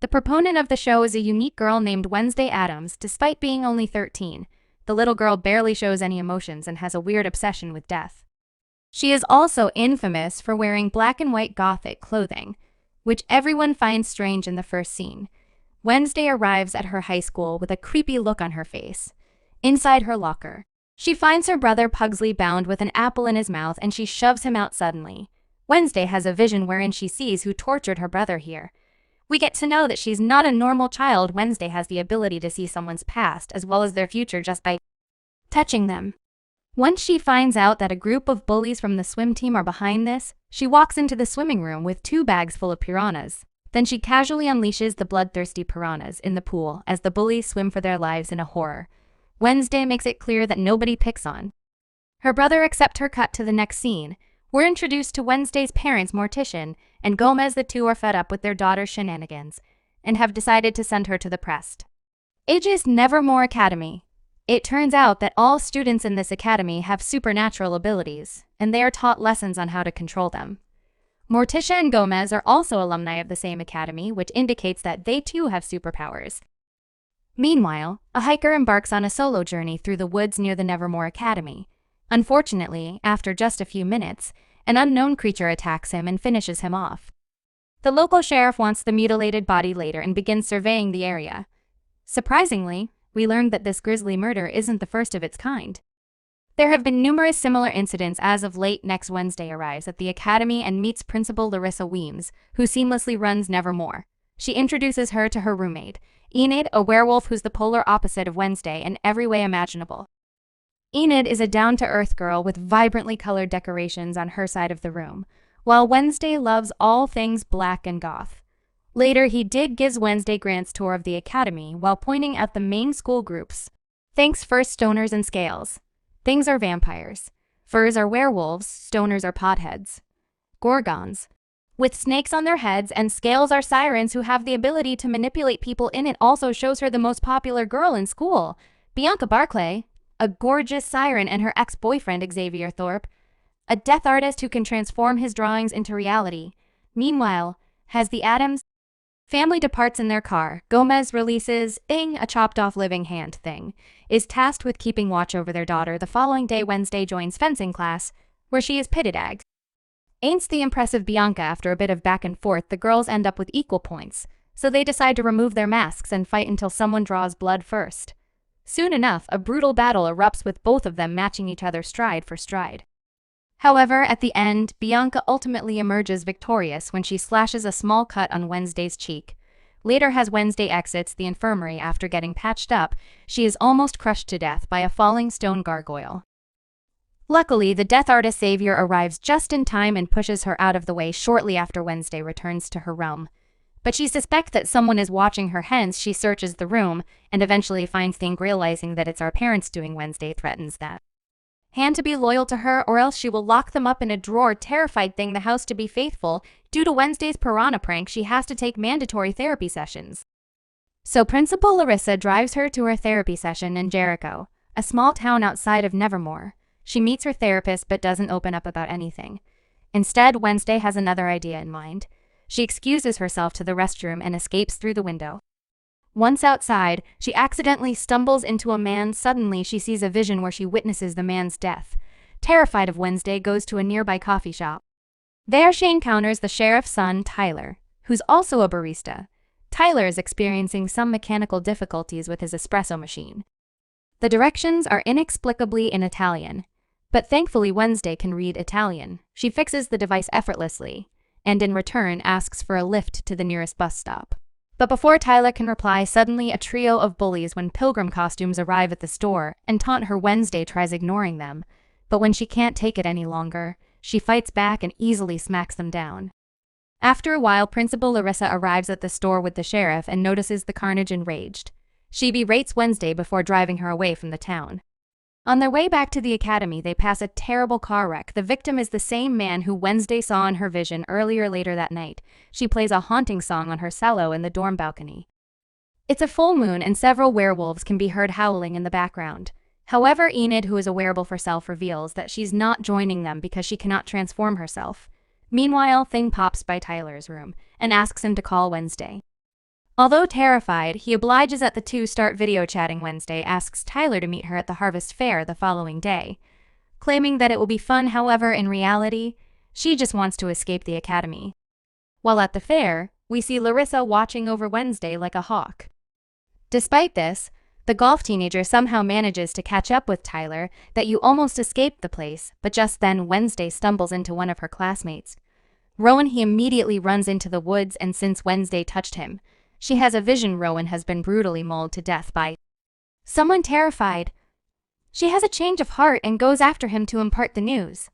The proponent of the show is a unique girl named Wednesday Addams, despite being only 13. The little girl barely shows any emotions and has a weird obsession with death. She is also infamous for wearing black and white gothic clothing, which everyone finds strange in the first scene. Wednesday arrives at her high school with a creepy look on her face. Inside her locker, she finds her brother Pugsley bound with an apple in his mouth and she shoves him out suddenly. Wednesday has a vision wherein she sees who tortured her brother here. We get to know that she's not a normal child. Wednesday has the ability to see someone's past as well as their future just by touching them. Once she finds out that a group of bullies from the swim team are behind this, she walks into the swimming room with 2 bags full of piranhas. Then she casually unleashes the bloodthirsty piranhas in the pool as the bullies swim for their lives in a horror. Wednesday makes it clear that nobody picks on her brother except her. Cut to the next scene. We're introduced to Wednesday's parents, Morticia and Gomez. The two are fed up with their daughter's shenanigans and have decided to send her to the press. Age's Nevermore Academy. It turns out that all students in this academy have supernatural abilities, and they are taught lessons on how to control them. Morticia and Gomez are also alumni of the same academy, which indicates that they too have superpowers. Meanwhile, a hiker embarks on a solo journey through the woods near the Nevermore Academy. Unfortunately, after just a few minutes, an unknown creature attacks him and finishes him off. The local sheriff wants the mutilated body later and begins surveying the area. Surprisingly, we learned that this grisly murder isn't the first of its kind. There have been numerous similar incidents as of late. Next, Wednesday arrives at the academy and meets Principal Larissa Weems, who seamlessly runs Nevermore. She introduces her to her roommate, Enid, a werewolf who's the polar opposite of Wednesday in every way imaginable. Enid is a down-to-earth girl with vibrantly colored decorations on her side of the room, while Wednesday loves all things black and goth. Later, gives Wednesday Grant's tour of the academy while pointing out the main school groups. Thanks first stoners and scales. Things are vampires. Furs are werewolves, stoners are potheads. Gorgons, with snakes on their heads, and scales are sirens who have the ability to manipulate people. In it also shows her the most popular girl in school, Bianca Barclay, a gorgeous siren, and her ex-boyfriend Xavier Thorpe, a death artist who can transform his drawings into reality. Meanwhile, as the Addams family departs in their car, Gomez releases a chopped-off living hand thing, is tasked with keeping watch over their daughter. The following day, Wednesday joins fencing class, where she is pitted against the impressive Bianca. After a bit of back and forth, the girls end up with equal points, so they decide to remove their masks and fight until someone draws blood first. Soon enough, a brutal battle erupts with both of them matching each other stride for stride. However, at the end, Bianca ultimately emerges victorious when she slashes a small cut on Wednesday's cheek. Later, as Wednesday exits the infirmary after getting patched up, she is almost crushed to death by a falling stone gargoyle. Luckily, the death artist Xavier arrives just in time and pushes her out of the way shortly after Wednesday returns to her realm. But she suspects that someone is watching her, hence she searches the room and eventually finds things. Realizing that it's our parents doing, Wednesday threatens that hand to be loyal to her or else she will lock them up in a drawer. Terrified the house to be faithful. Due to Wednesday's piranha prank, she has to take mandatory therapy sessions. So Principal Larissa drives her to her therapy session in Jericho, a small town outside of Nevermore. She meets her therapist but doesn't open up about anything. Instead, Wednesday has another idea in mind. She excuses herself to the restroom and escapes through the window. Once outside, she accidentally stumbles into a man. Suddenly, she sees a vision where she witnesses the man's death. Terrified of Wednesday, goes to a nearby coffee shop. There she encounters the sheriff's son, Tyler, who's also a barista. Tyler is experiencing some mechanical difficulties with his espresso machine. The directions are inexplicably in Italian, but thankfully Wednesday can read Italian. She fixes the device effortlessly, and in return asks for a lift to the nearest bus stop. But before Tyler can reply, suddenly a trio of bullies in pilgrim costumes arrive at the store and taunt her. Wednesday tries ignoring them, but when she can't take it any longer, she fights back and easily smacks them down. After a while, Principal Larissa arrives at the store with the sheriff and notices the carnage. Enraged, she berates Wednesday before driving her away from the town. On their way back to the academy, they pass a terrible car wreck. The victim is the same man who Wednesday saw in her vision later that night. She plays a haunting song on her cello in the dorm balcony. It's a full moon and several werewolves can be heard howling in the background. However, Enid, who is a werewolf herself, reveals that she's not joining them because she cannot transform herself. Meanwhile, Thing pops by Tyler's room and asks him to call Wednesday. Although terrified, he obliges at the two start video chatting. Wednesday asks Tyler to meet her at the harvest fair the following day, claiming that it will be fun. However, in reality, she just wants to escape the academy. While at the fair, we see Larissa watching over Wednesday like a hawk. Despite this, the golf teenager somehow manages to catch up with Tyler that you almost escaped the place, but just then Wednesday stumbles into one of her classmates. Rowan he immediately runs into the woods, and since Wednesday touched him, she has a vision Rowan has been brutally mauled to death by someone. Terrified, she has a change of heart and goes after him to impart the news.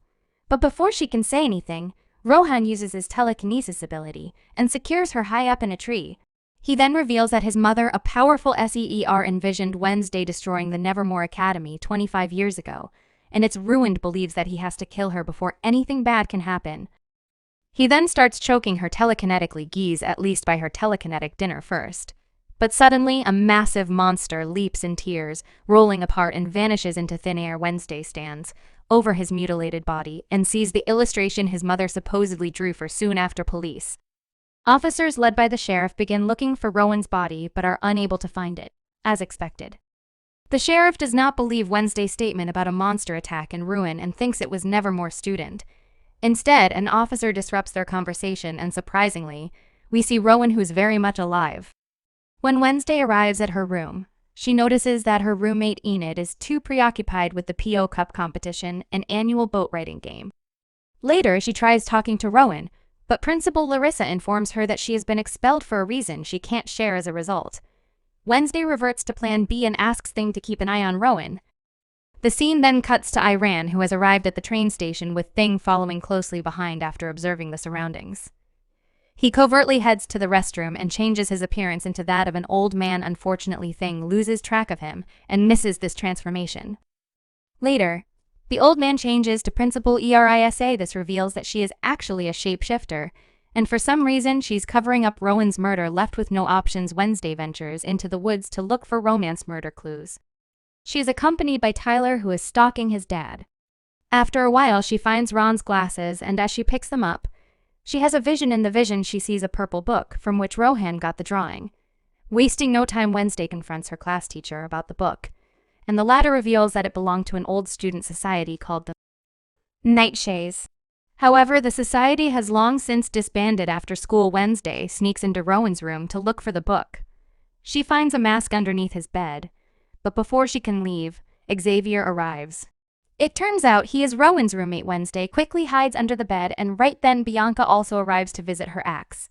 But before she can say anything, Rohan uses his telekinesis ability and secures her high up in a tree. He then reveals that his mother, a powerful SEER, envisioned Wednesday destroying the Nevermore Academy 25 years ago, and it's ruined believes that he has to kill her before anything bad can happen. He then starts choking her telekinetically, Geese at least by her telekinetic dinner first. But suddenly, a massive monster leaps in tears, rolling apart and vanishes into thin air. Wednesday stands over his mutilated body and sees the illustration his mother supposedly drew for soon after. Police officers led by the sheriff begin looking for Rowan's body but are unable to find it, as expected. The sheriff does not believe Wednesday's statement about a monster attack and ruin and thinks it was Nevermore's student. Instead, an officer disrupts their conversation and surprisingly, we see Rowan, who's very much alive. When Wednesday arrives at her room, she notices that her roommate Enid is too preoccupied with the PO Cup competition, an annual boat riding game. Later, she tries talking to Rowan, but Principal Larissa informs her that she has been expelled for a reason she can't share as a result. Wednesday reverts to Plan B and asks Thing to keep an eye on Rowan. The scene then cuts to Iran, who has arrived at the train station with Thing following closely behind after observing the surroundings. He covertly heads to the restroom and changes his appearance into that of an old man. Unfortunately, Thing loses track of him and misses this transformation. Later, the old man changes to Principal Erisa. This reveals that she is actually a shapeshifter, and for some reason she's covering up Rowan's murder. Left with no options, Wednesday ventures into the woods to look for romance murder clues. She is accompanied by Tyler, who is stalking his dad. After a while, she finds Ron's glasses, and as she picks them up, she has a vision. In the vision, she sees a purple book from which Rohan got the drawing. Wasting no time, Wednesday confronts her class teacher about the book, and the latter reveals that it belonged to an old student society called the Nightshays. However, the society has long since disbanded. After school, Wednesday sneaks into Rowan's room to look for the book. She finds a mask underneath his bed, but before she can leave, Xavier arrives. It turns out he is Rowan's roommate. Wednesday quickly hides under the bed, and right then Bianca also arrives to visit her ex.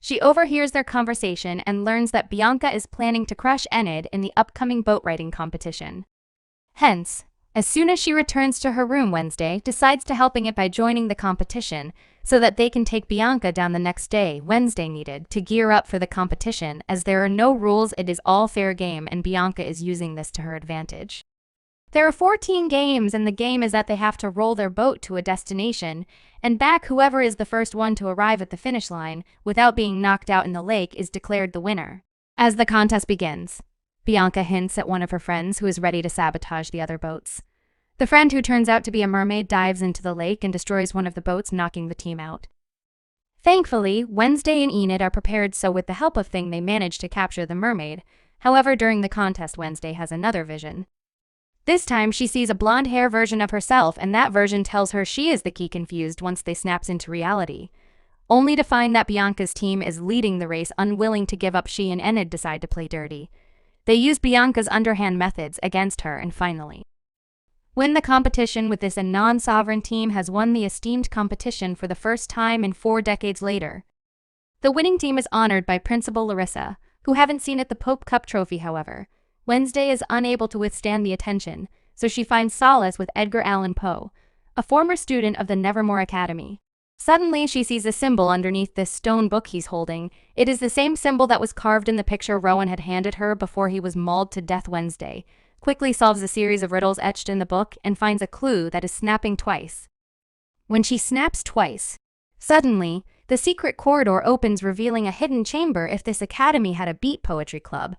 She overhears their conversation and learns that Bianca is planning to crush Enid in the upcoming boat riding competition. Hence, as soon as she returns to her room, Wednesday decides to helping it by joining the competition so that they can take Bianca down the next day. Wednesday needed to gear up for the competition as there are no rules, it is all fair game, and Bianca is using this to her advantage. There are 14 games, and the game is that they have to roll their boat to a destination and back. Whoever is the first one to arrive at the finish line without being knocked out in the lake is declared the winner. As the contest begins, Bianca hints at one of her friends who is ready to sabotage the other boats. The friend, who turns out to be a mermaid, dives into the lake and destroys one of the boats, knocking the team out. Thankfully, Wednesday and Enid are prepared, so with the help of Thing they manage to capture the mermaid. However, during the contest, Wednesday has another vision. This time, she sees a blonde-hair version of herself, and that version tells her she is the key. Confused, once they snaps into reality, only to find that Bianca's team is leading the race. Unwilling to give up, she and Enid decide to play dirty. They use Bianca's underhand methods against her and finally win the competition. With this, a non-sovereign team has won the esteemed competition for the first time in 4 decades later. The winning team is honored by Principal Larissa, who haven't seen at the Pope Cup trophy. However, Wednesday is unable to withstand the attention, so she finds solace with Edgar Allan Poe, a former student of the Nevermore Academy. Suddenly, she sees a symbol underneath this stone book he's holding. It is the same symbol that was carved in the picture Rowan had handed her before he was mauled to death. Wednesday quickly solves a series of riddles etched in the book and finds a clue that is snapping twice. When she snaps twice, suddenly, the secret corridor opens, revealing a hidden chamber. If this academy had a beat poetry club,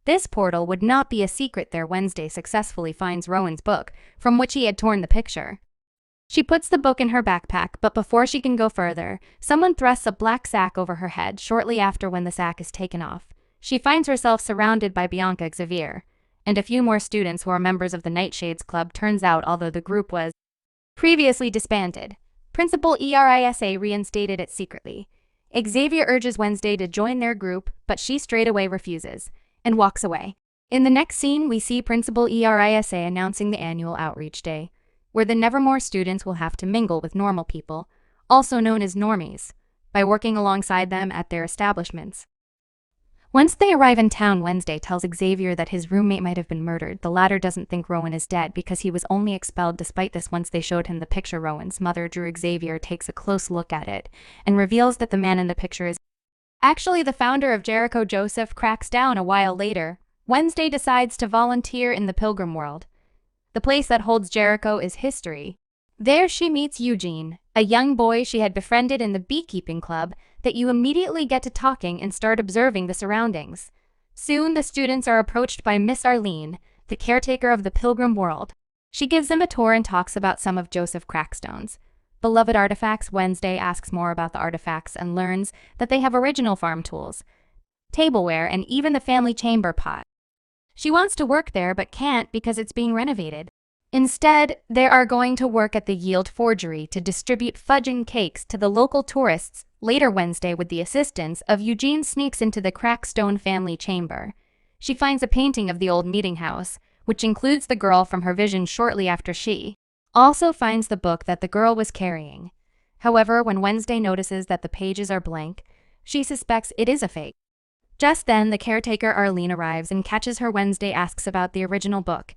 this portal would not be a secret there. Wednesday successfully finds Rowan's book, from which he had torn the picture. She puts the book in her backpack, but before she can go further, someone thrusts a black sack over her head shortly after. When the sack is taken off, she finds herself surrounded by Bianca, Xavier, and a few more students who are members of the Nightshades Club. Turns out, although the group was previously disbanded, Principal Erisa reinstated it secretly. Xavier urges Wednesday to join their group, but she straight away refuses and walks away. In the next scene, we see Principal Erisa announcing the annual outreach day, where the Nevermore students will have to mingle with normal people, also known as normies, by working alongside them at their establishments. Once they arrive in town, Wednesday tells Xavier that his roommate might have been murdered. The latter doesn't think Rowan is dead because he was only expelled. Despite this, once they showed him the picture Rowan's mother drew, Xavier takes a close look at it and reveals that the man in the picture is actually the founder of Jericho. Joseph cracks down a while later. Wednesday decides to volunteer in the Pilgrim World. The place that holds Jericho is history. There she meets Eugene, a young boy she had befriended in the beekeeping club. That you immediately get to talking and start observing the surroundings. Soon the students are approached by Miss Arlene, the caretaker of the Pilgrim World. She gives them a tour and talks about some of Joseph Crackstone's beloved artifacts. Wednesday asks more about the artifacts and learns that they have original farm tools, tableware, and even the family chamber pot. She wants to work there but can't because it's being renovated. Instead, they are going to work at the Yield Forgery to distribute fudge and cakes to the local tourists. Later, Wednesday, with the assistance of Eugene, sneaks into the Crackstone family chamber. She finds a painting of the old meeting house, which includes the girl from her vision shortly after. She also finds the book that the girl was carrying. However, when Wednesday notices that the pages are blank, she suspects it is a fake. Just then, the caretaker Arlene arrives and catches her. Wednesday asks about the original book,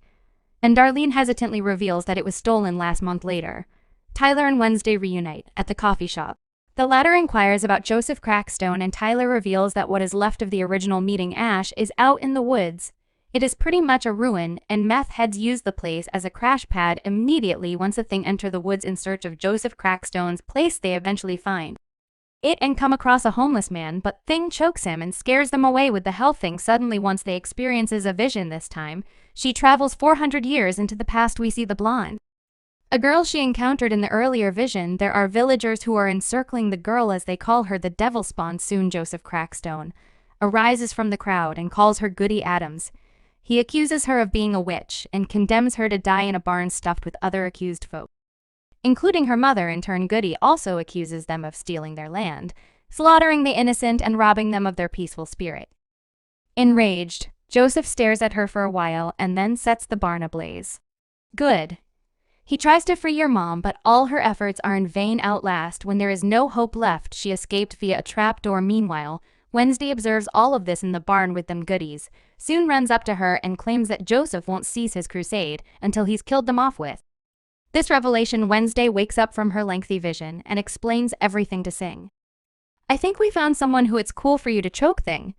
and Arlene hesitantly reveals that it was stolen last month. Later, Tyler and Wednesday reunite at the coffee shop. The latter inquires about Joseph Crackstone, and Tyler reveals that what is left of the original meeting ash is out in the woods. It is pretty much a ruin, and meth heads use the place as a crash pad. Immediately, once the thing enter the woods in search of Joseph Crackstone's place, they eventually find it and come across a homeless man, but Thing chokes him and scares them away with the hell thing. Suddenly, once they experiences a vision. This time, she travels 400 years into the past. We see the blonde, a girl she encountered in the earlier vision. There are villagers who are encircling the girl as they call her the devil spawn. Soon Joseph Crackstone arises from the crowd and calls her Goody Addams. He accuses her of being a witch and condemns her to die in a barn stuffed with other accused folk, including her mother. In turn, Goody also accuses them of stealing their land, slaughtering the innocent, and robbing them of their peaceful spirit. Enraged, Joseph stares at her for a while and then sets the barn ablaze. Good. He tries to free your mom, but all her efforts are in vain. At last, when there is no hope left, she escaped via a trapdoor. Meanwhile, Wednesday observes all of this in the barn with them goodies, soon runs up to her and claims that Joseph won't cease his crusade until he's killed them off with. This revelation, Wednesday wakes up from her lengthy vision and explains everything to Sing. I think we found someone who it's cool for you to choke thing.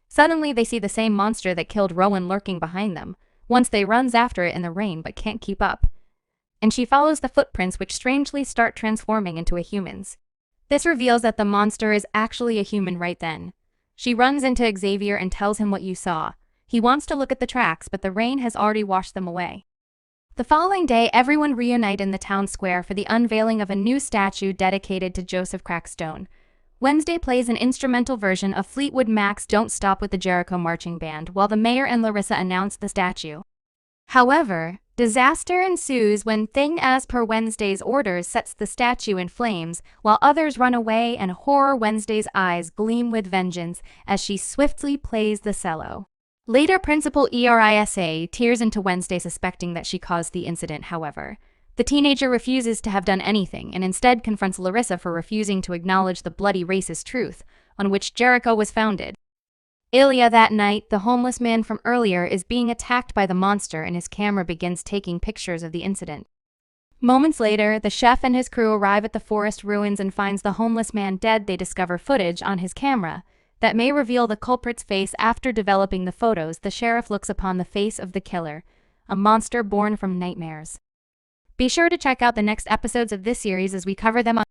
Suddenly they see the same monster that killed Rowan lurking behind them. Once they runs after it in the rain but can't keep up, and she follows the footprints, which strangely start transforming into a human's. This reveals that the monster is actually a human right then. She runs into Xavier and tells him what you saw. He wants to look at the tracks, but the rain has already washed them away. The following day, everyone reunite in the town square for the unveiling of a new statue dedicated to Joseph Crackstone. Wednesday plays an instrumental version of Fleetwood Mac's Don't Stop with the Jericho marching band, while the mayor and Larissa announce the statue. However, disaster ensues when Thing, as per Wednesday's orders, sets the statue in flames, while others run away, and horror. Wednesday's eyes gleam with vengeance as she swiftly plays the cello. Later, Principal Erisa tears into Wednesday, suspecting that she caused the incident. However, the teenager refuses to have done anything and instead confronts Larissa for refusing to acknowledge the bloody racist truth on which Jericho was founded. Ilya, that night, the homeless man from earlier, is being attacked by the monster, and his camera begins taking pictures of the incident. Moments later, the chef and his crew arrive at the forest ruins and finds the homeless man dead. They discover footage on his camera that may reveal the culprit's face. After developing the photos, the sheriff looks upon the face of the killer, a monster born from nightmares. Be sure to check out the next episodes of this series as we cover them on